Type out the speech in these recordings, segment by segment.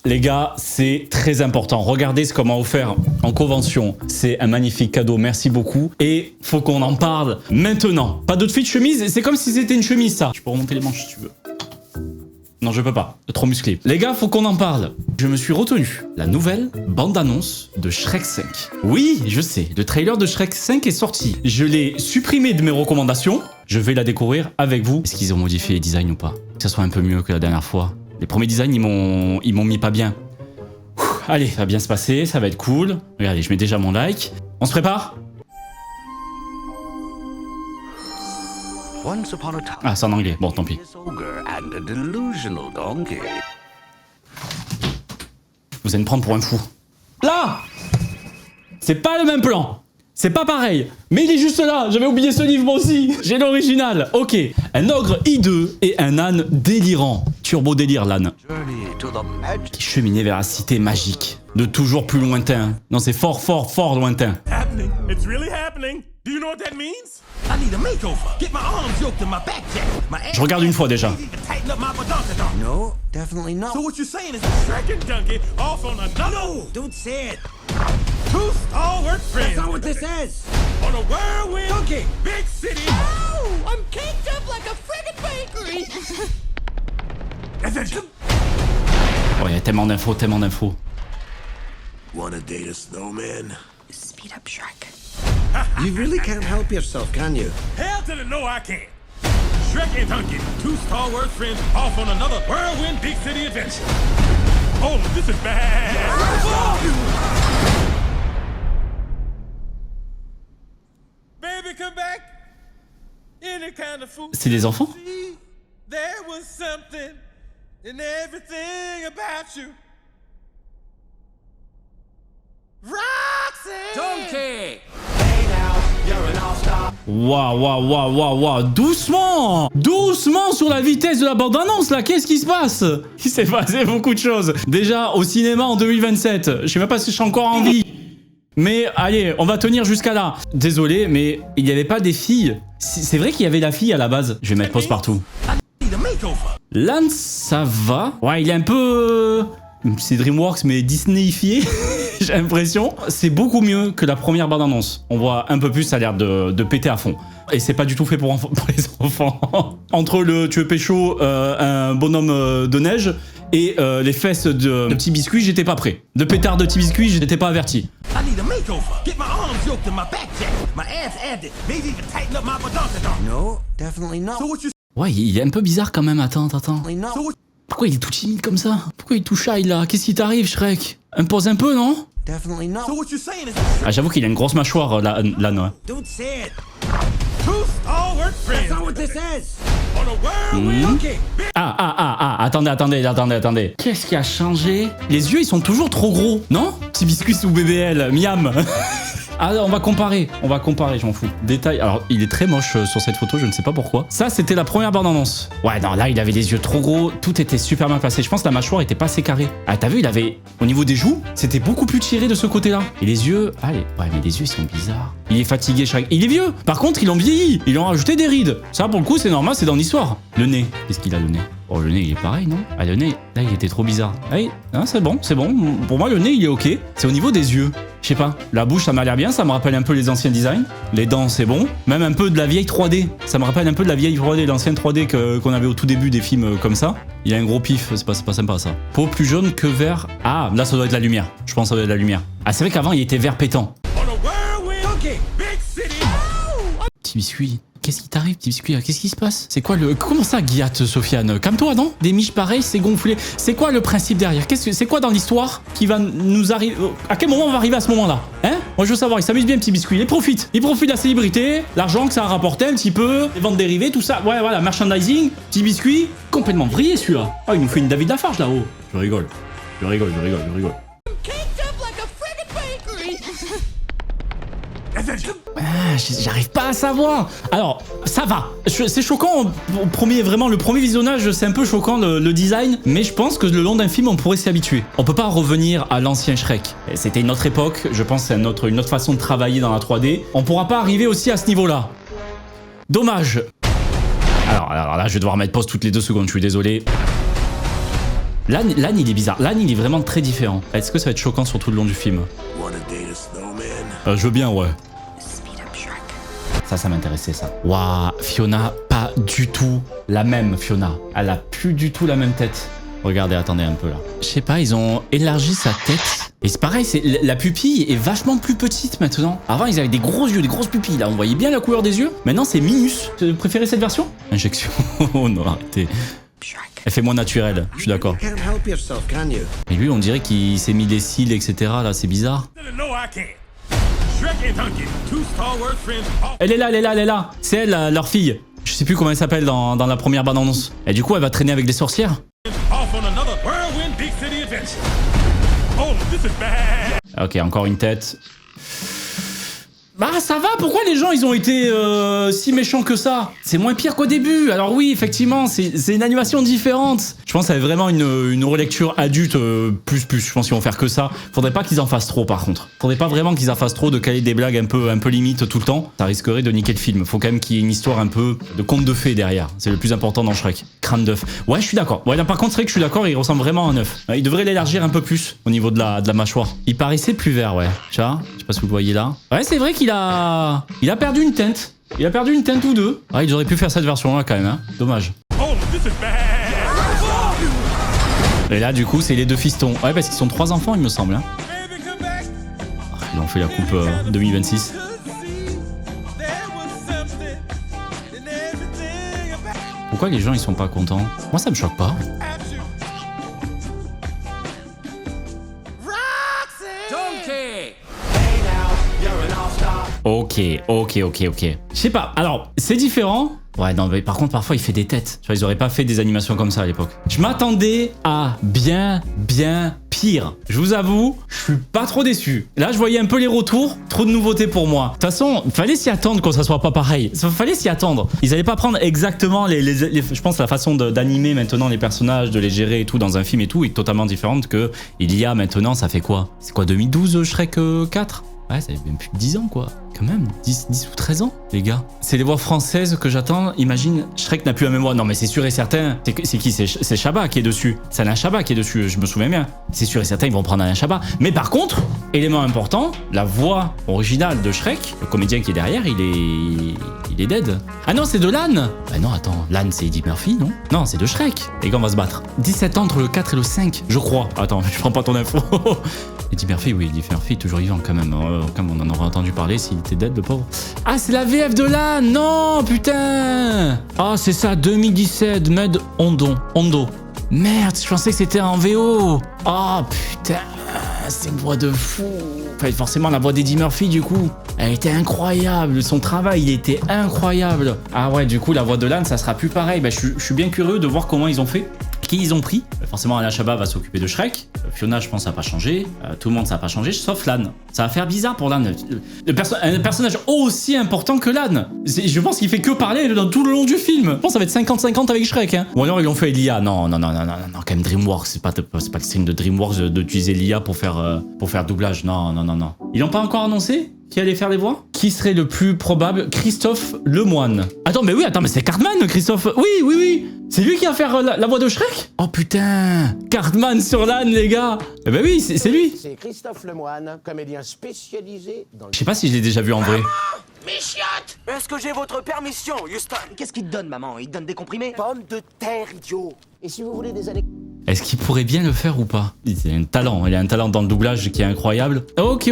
les gars, c'est très important. Regardez ce qu'on m'a offert en convention. C'est un magnifique cadeau, merci beaucoup. Et faut qu'on en parle maintenant. Pas d'autre fit de chemise, c'est comme si c'était une chemise ça. Je peux remonter les manches si tu veux. Non, je peux pas. Trop musclé. Les gars, faut qu'on en parle. Je me suis retenu. La nouvelle bande-annonce de Shrek 5. Oui, je sais. Le trailer de Shrek 5 est sorti. Je l'ai supprimé de mes recommandations. Je vais la découvrir avec vous. Est-ce qu'ils ont modifié les designs ou pas? Que ça soit un peu mieux que la dernière fois. Les premiers designs, ils m'ont mis pas bien. Allez, ça va bien se passer. Ça va être cool. Regardez, je mets déjà mon like. On se prépare? Ah, c'est en anglais. Bon, tant pis. Vous allez me prendre pour un fou. Là! C'est pas le même plan. C'est pas pareil. Mais il est juste là. J'avais oublié ce livre moi aussi. J'ai l'original. Ok. Un ogre hideux et un âne délirant. Turbo délire l'âne. Qui cheminait vers la cité magique. De toujours plus lointain. Non, c'est fort, fort, fort lointain. It's really happening. Do you know what that means? I need a makeover. Get my arms yoked to my back jack. My ass. Je regarde une fois déjà. Tighten up my badonkadonk. No, definitely not. So what you're saying is Shrek and Donkey off on another. No, don't say it. Two stalwart friends. That's not what this is. On a whirlwind. Donkey. Big city. Oh, I'm caked up like a friggin' bakery. Attention. Oh, il y a tellement d'infos, tellement d'infos. Wanna date a snowman? Speed up, Shrek. You really can't help yourself, can you? Hell to the no, I can't. Shrek and Donkey, two stalwart friends off on another whirlwind big city adventure. Oh, this is bad. Baby, come back. Any kind of food. C'est des enfants? There was something in everything about you. Roxy! Donkey! Waouh, waouh, waouh, waouh, waouh. Doucement! Doucement sur la vitesse de la bande-annonce, là. Qu'est-ce qui se passe? Il s'est passé beaucoup de choses. Déjà, au cinéma en 2027. Je sais même pas si je suis encore en vie. Mais allez, on va tenir jusqu'à là. Désolé, mais il n'y avait pas des filles. C'est vrai qu'il y avait la fille à la base. Je vais mettre pause partout. L'âne, ça va. Ouais, il est un peu... C'est DreamWorks, mais Disneyifié. J'ai l'impression. C'est beaucoup mieux que la première bande-annonce. On voit un peu plus, ça a l'air de péter à fond. Et c'est pas du tout fait pour les enfants. Entre le tu veux pécho, un bonhomme de neige et les fesses de petit biscuit, j'étais pas prêt. De pétard de petit biscuit, j'étais pas averti. I need a makeover. Get my arms yoked to my back jack. My ass added. Maybe even tighten up my badonkadonk. No, definitely not. So what you Ouais, il est un peu bizarre quand même. Attends. Definitely not. Pourquoi il est tout timide comme ça? Pourquoi il est tout shy là? Qu'est-ce qui t'arrive, Shrek? Impose un peu, non? Definitely not. So what you saying is Ah, j'avoue qu'il a une grosse mâchoire, l'âne. Don't say it. two stalwart friends That's not what this is. on a whirlwind. Donkey! Attendez. Qu'est-ce qui a changé? Les yeux, ils sont toujours trop gros, non? Petit biscuit sous BBL, miam. Ah, on va comparer, je m'en fous. Détail, alors il est très moche sur cette photo, je ne sais pas pourquoi. Ça, c'était la première bande-annonce. Ouais, non, là, il avait les yeux trop gros, tout était super bien placé. Je pense que la mâchoire était pas assez carrée. Ah, t'as vu, il avait, au niveau des joues, c'était beaucoup plus tiré de ce côté-là. Et les yeux, allez, ouais, mais les yeux, ils sont bizarres. Il est fatigué, Shrek. Il est vieux. Par contre, ils l'ont vieilli. Ils lui ont rajouté des rides. Ça, pour le coup, c'est normal, c'est dans l'histoire. Le nez, qu'est-ce qu'il a, le nez? Oh, le nez, il est pareil, non? Ah, le nez, là, il était trop bizarre. Ah, oui, ah, c'est bon. Pour moi, le nez, il est ok. C'est au niveau des yeux. Je sais pas. La bouche, ça m'a l'air bien. Ça me rappelle un peu les anciens designs. Les dents, c'est bon. Même un peu de la vieille 3D. Ça me rappelle un peu de la vieille 3D, l'ancienne 3D qu'on avait au tout début des films comme ça. Il a un gros pif. C'est pas sympa, ça. Peau plus jaune que vert. Ah, là, ça doit être la lumière. Je pense que ça doit être la lumière. Ah, c'est vrai qu'avant, il était vert pétant. On a whirlwind. Donkey. Big city. Petit biscuit. Qu'est-ce qui t'arrive, petit biscuit? Qu'est-ce qui se passe? C'est quoi le... Comment ça, Guillaume, Sofiane? Calme-toi, non? Des miches pareilles, c'est gonflé. C'est quoi le principe derrière? C'est quoi dans l'histoire qui va nous arriver? À quel moment on va arriver à ce moment-là? Hein? Moi, je veux savoir, il s'amuse bien, petit biscuit. Il profite de la célébrité, l'argent que ça a rapporté un petit peu, les ventes dérivées, tout ça. Ouais, voilà, merchandising, petit biscuit. Complètement vrillé, celui-là. Ah, il nous fait une David Lafarge, là-haut. Je rigole. I'm caked up like a friggin' bakery. Attention. Ah, j'arrive pas à savoir. Alors, ça va. C'est choquant. Le premier visionnage, c'est un peu choquant le design. Mais je pense que le long d'un film, on pourrait s'y habituer. On peut pas revenir à l'ancien Shrek. C'était une autre époque. Je pense que c'est une autre façon de travailler dans la 3D. On pourra pas arriver aussi à ce niveau-là. Dommage. Alors là, je vais devoir mettre pause toutes les 2 secondes. Je suis désolé. L'âne, il est bizarre. L'âne, il est vraiment très différent. Est-ce que ça va être choquant sur tout le long du film? Je veux bien, ouais. Ça m'intéressait, ça. Waouh, Fiona, pas du tout la même, Fiona. Elle a plus du tout la même tête. Regardez, attendez un peu, là. Je sais pas, ils ont élargi sa tête. Et c'est pareil, la pupille est vachement plus petite maintenant. Avant, ils avaient des gros yeux, des grosses pupilles. Là, on voyait bien la couleur des yeux. Maintenant, c'est minus. Vous préférez cette version? Injection. Oh non, arrêtez. Elle fait moins naturelle, je suis d'accord. You can't help yourself, can you? Et lui, on dirait qu'il s'est mis des cils, etc. Là, c'est bizarre. No, I can't. Shrek and Duncan, two Star Wars friends, off Elle est là. C'est elle, leur fille. Je sais plus comment elle s'appelle dans la première bande-annonce. Et du coup, elle va traîner avec des sorcières. on another whirlwind big city adventure. Oh, this is bad. Ok, encore une tête. Bah ça va, pourquoi les gens ils ont été si méchants que ça? C'est moins pire qu'au début. Alors oui, effectivement, c'est une animation différente. Je pense que ça va être vraiment une relecture adulte plus. Je pense qu'ils vont faire que ça. Faudrait pas qu'ils en fassent trop par contre. Faudrait pas vraiment qu'ils en fassent trop de caler des blagues un peu limite tout le temps. Ça risquerait de niquer le film. Faut quand même qu'il y ait une histoire un peu de conte de fées derrière. C'est le plus important dans Shrek. Crâne d'œuf. Ouais, je suis d'accord. Ouais, là, par contre, Shrek, je suis d'accord, il ressemble vraiment à un œuf. Il devrait l'élargir un peu plus au niveau de la mâchoire. Il paraissait plus vert, ouais. Tu vois? Je sais pas si vous le voyez là. Ouais, c'est vrai qu'il a perdu une teinte. Il a perdu une teinte ou deux. Ah, ils auraient pu faire cette version-là quand même, hein. Dommage. Oh, this is bad. Et là, du coup, c'est les deux fistons. Ouais, parce qu'ils sont 3 enfants, il me semble. Hein. Baby, come back. Ah, ils ont fait la coupe 2026. Pourquoi les gens, ils sont pas contents? Moi, ça me choque pas. Ok. Je sais pas. Alors, c'est différent. Ouais, non, mais par contre, parfois, il fait des têtes. Tu vois, ils auraient pas fait des animations comme ça à l'époque. Je m'attendais à bien pire. Je vous avoue, je suis pas trop déçu. Là, je voyais un peu les retours. Trop de nouveautés pour moi. De toute façon, fallait s'y attendre quand ça soit pas pareil. Fallait s'y attendre. Ils allaient pas prendre exactement je pense la façon d'animer maintenant les personnages, de les gérer et tout dans un film et tout est totalement différente que il y a maintenant, ça fait quoi? C'est quoi, 2012 Shrek 4? Ouais, ça fait même plus de 10 ans, quoi. Quand même, 10 ou 13 ans, les gars. C'est les voix françaises que j'attends. Imagine, Shrek n'a plus la même voix. Non, mais c'est sûr et certain. C'est qui? C'est Chabat qui est dessus. C'est Alain Chabat qui est dessus, je me souviens bien. C'est sûr et certain, ils vont prendre Alain Chabat. Mais par contre, élément important, la voix originale de Shrek, le comédien qui est derrière, il est dead. Ah non, c'est de l'âne. Bah non, attends, l'âne, c'est Eddie Murphy, non? Non, c'est de Shrek. Les gars, on va se battre. 17 ans entre le 4 et le 5, je crois. Attends, je prends pas ton info. Eddie Murphy, oui, Eddie Murphy est toujours vivant quand même. Comme on en aurait entendu parler s'il était dead, le pauvre. Ah, c'est la VF de l'âne. Non, putain. Ah, c'est ça, 2017, Med Hondo. Merde, je pensais que c'était en VO. Oh, putain, c'est une voix de fou. Enfin, forcément, la voix d'Eddie Murphy, du coup, elle était incroyable. Son travail, il était incroyable. Ah ouais, du coup, la voix de l'âne, ça sera plus pareil. Bah, je suis bien curieux de voir comment ils ont fait. Qui ils ont pris. Forcément, Alain Chabat va s'occuper de Shrek. Fiona, je pense, ça n'a pas changé. Tout le monde, ça n'a pas changé, sauf l'âne. Ça va faire bizarre pour l'âne. Un personnage aussi important que l'âne. Je pense qu'il fait que parler dans tout le long du film. Je pense que ça va être 50-50 avec Shrek. Hein. Ou alors, ils l'ont fait l'IA. Non, quand même, DreamWorks. C'est pas le string de DreamWorks d'utiliser l'IA pour faire doublage. Non. Ils l'ont pas encore annoncé? Qui allait faire les voix? Qui serait le plus probable? Christophe Lemoine. Attends, mais c'est Cartman, Christophe. Oui. C'est lui qui va faire la voix de Shrek? Oh putain, Cartman sur l'âne, les gars. Eh ben oui, c'est lui. C'est Christophe Lemoine, comédien spécialisé dans le... Je sais pas si je l'ai déjà vu en vrai. Mes chiottes! Est-ce que j'ai votre permission, Houston? Qu'est-ce qu'il te donne, maman? Il te donne des comprimés? Pommes de terre, idiot! Et si vous voulez des anecdotes... Est-ce qu'il pourrait bien le faire ou pas? Il a un talent dans le doublage qui est incroyable. Ok.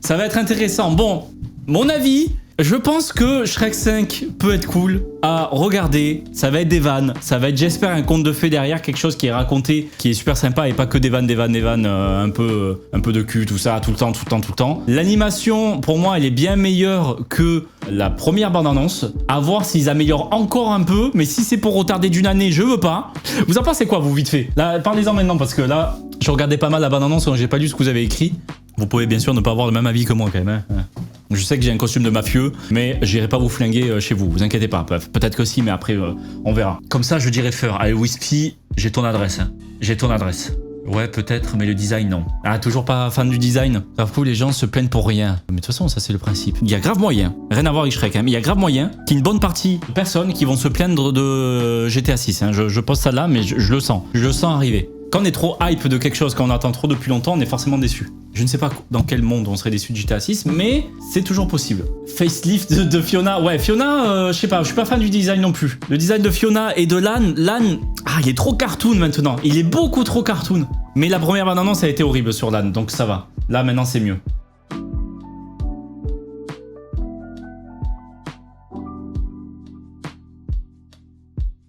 Ça va être intéressant. Bon, mon avis, je pense que Shrek 5 peut être cool à regarder. Ça va être des vannes. Ça va être, j'espère, un conte de fées derrière, quelque chose qui est raconté, qui est super sympa et pas que des vannes, un peu de cul, tout ça, tout le temps. L'animation, pour moi, elle est bien meilleure que la première bande-annonce. À voir s'ils améliorent encore un peu, mais si c'est pour retarder d'une année, je veux pas. Vous en pensez quoi, vous, vite fait? Là, parlez-en maintenant, parce que là, je regardais pas mal la bande-annonce, donc j'ai pas lu ce que vous avez écrit. Vous pouvez bien sûr ne pas avoir le même avis que moi, quand même. Hein. Je sais que j'ai un costume de mafieux, mais j'irai pas vous flinguer chez vous inquiétez pas. Peut-être que si, mais après, on verra. Comme ça, je dirais Feur. Allez, Wispy, j'ai ton adresse. Hein. J'ai ton adresse. Ouais, peut-être, mais le design, non. Ah, toujours pas fan du design. Grave cool, les gens se plaignent pour rien. Mais de toute façon, ça, c'est le principe. Il y a grave moyen. Rien à voir avec Shrek, hein, mais il y a grave moyen qu'il y ait une bonne partie de personnes qui vont se plaindre de GTA 6. Hein. Je pose ça là, mais je le sens. Je le sens arriver. Quand on est trop hype de quelque chose, quand on attend trop depuis longtemps, on est forcément déçu. Je ne sais pas dans quel monde on serait déçu de GTA 6, mais c'est toujours possible. Facelift de Fiona. Ouais, Fiona, je sais pas, je suis pas fan du design non plus. Le design de Fiona et de Lan, il est trop cartoon maintenant. Il est beaucoup trop cartoon. Mais la première bande-annonce a été horrible sur Lan, donc ça va. Là, maintenant, c'est mieux.